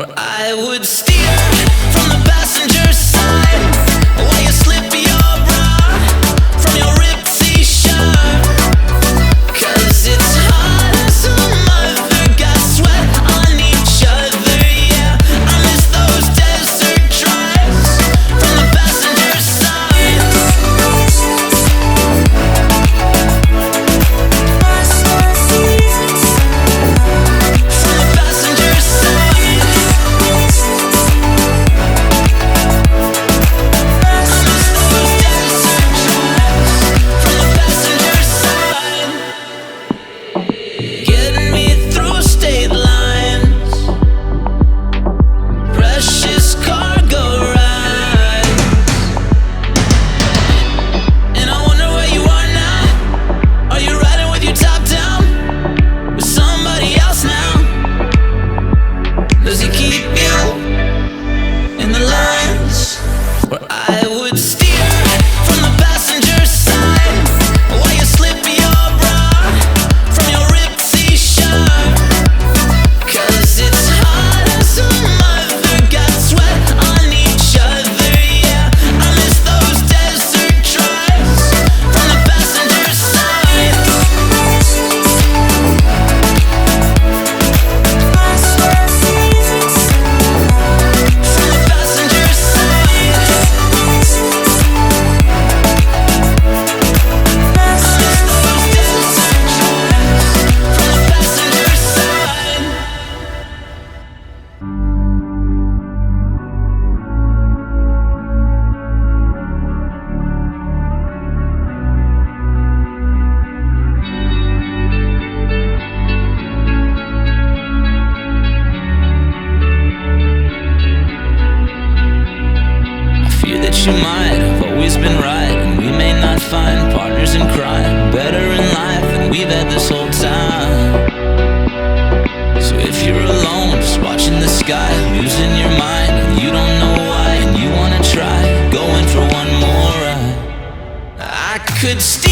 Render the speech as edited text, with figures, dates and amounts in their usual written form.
where I would steer from the passenger side while you slip your bra from your ripped t-shirt. 'Cause it's hot as a mother, got sweat on each other, yeah. I miss those desert drives from the passenger side. From the passenger side. Getting me through state lines, precious cargo rides. And I wonder where you are now. Are you riding with your top down with somebody else now? Does he keep you in the lines where I would steer from the passenger side while you slip your bra from your ripped t-shirt? 'Cause it's hot as a mother, got sweat on each other, yeah. I miss those desert drives from the passenger side. From the passenger side. I fear that you might have always been right, and we may not find partners in crime better in life than we've had this whole time. So if you're alone, just watching the sky, losing your mind, and you don't know why, and you wanna try going for one more ride, I could steal